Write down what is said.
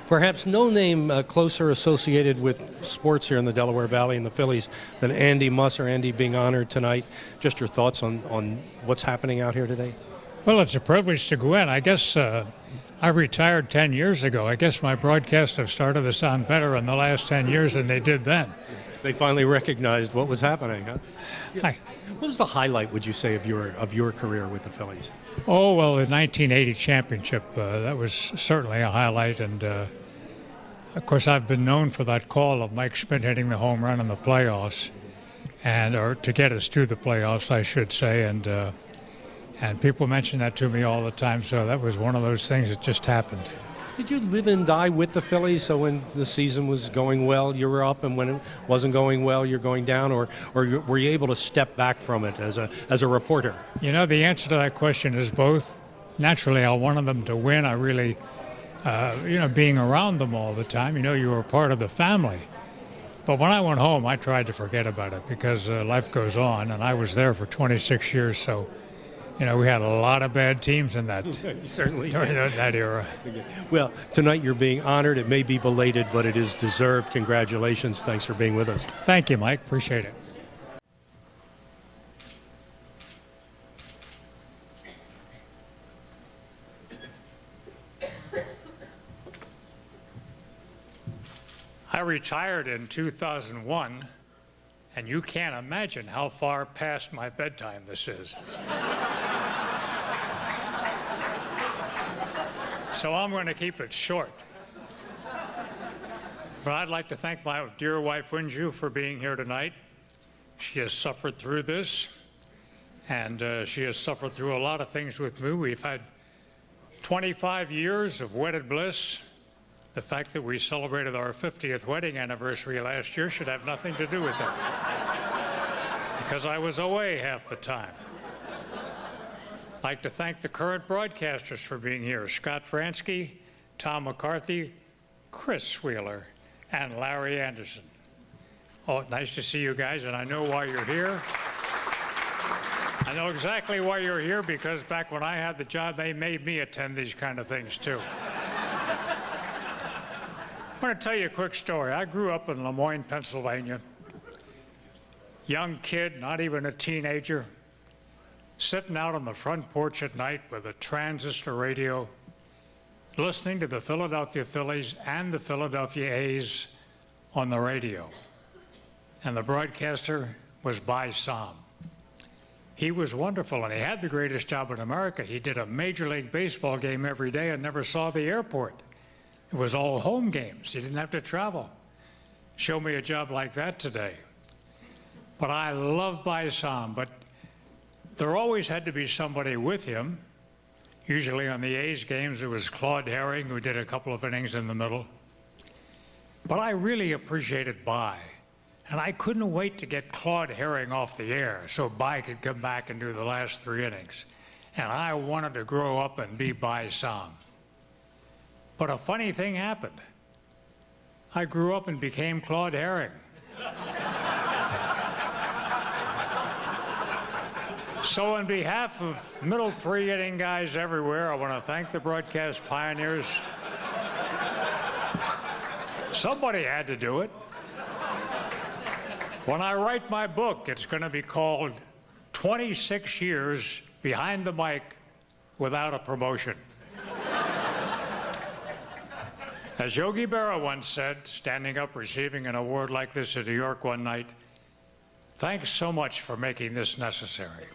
Perhaps no name closer associated with sports here in the Delaware Valley and the Phillies than Andy Musser. Andy, being honored tonight. Just your thoughts on what's happening out here today? Well, it's a privilege to go in. I guess I retired 10 years ago. I guess my broadcasts have started to sound better in the last 10 years than they did then. They finally recognized what was happening, huh? Hi. What was the highlight, would you say, of your career with the Phillies? Oh, well, the 1980 championship, that was certainly a highlight. And, of course, I've been known for that call of Mike Schmidt hitting the home run in the playoffs, or to get us to the playoffs, I should say. And people mention that to me all the time, so that was one of those things that just happened. Did you live and die with the Phillies? So when the season was going well, you were up, and when it wasn't going well, you're going down, or were you able to step back from it as a reporter? You know, the answer to that question is both. Naturally, I wanted them to win. I really, being around them all the time, you were part of the family. But when I went home, I tried to forget about it because life goes on, and I was there for 26 years, so. We had a lot of bad teams in that certainly during that era. Well, tonight you're being honored. It may be belated, but it is deserved. Congratulations. Thanks for being with us. Thank you, Mike. Appreciate it. I retired in 2001, and you can't imagine how far past my bedtime this is. So I'm going to keep it short. But I'd like to thank my dear wife, Winju, for being here tonight. She has suffered through this, and she has suffered through a lot of things with me. We've had 25 years of wedded bliss. The fact that we celebrated our 50th wedding anniversary last year should have nothing to do with that, because I was away half the time. I'd like to thank the current broadcasters for being here: Scott Fransky, Tom McCarthy, Chris Wheeler, and Larry Anderson. Oh, nice to see you guys, and I know why you're here. I know exactly why you're here, because back when I had the job, they made me attend these kind of things, too. I want to tell you a quick story. I grew up in Lemoyne, Pennsylvania. Young kid, not even a teenager, sitting out on the front porch at night with a transistor radio, listening to the Philadelphia Phillies and the Philadelphia A's on the radio. And the broadcaster was By Sam. He was wonderful, and he had the greatest job in America. He did a Major League Baseball game every day and never saw the airport. It was all home games. He didn't have to travel. Show me a job like that today. But I love By Sam, but there always had to be somebody with him. Usually on the A's games, it was Claude Herring, who did a couple of innings in the middle. But I really appreciated By, and I couldn't wait to get Claude Herring off the air so By could come back and do the last 3 innings. And I wanted to grow up and be By Sam. But a funny thing happened. I grew up and became Claude Herring. So on behalf of middle 3-inning guys everywhere, I want to thank the Broadcast Pioneers. Somebody had to do it. When I write my book, it's going to be called 26 Years Behind the Mic Without a Promotion. As Yogi Berra once said, standing up receiving an award like this in New York one night, "Thanks so much for making this necessary."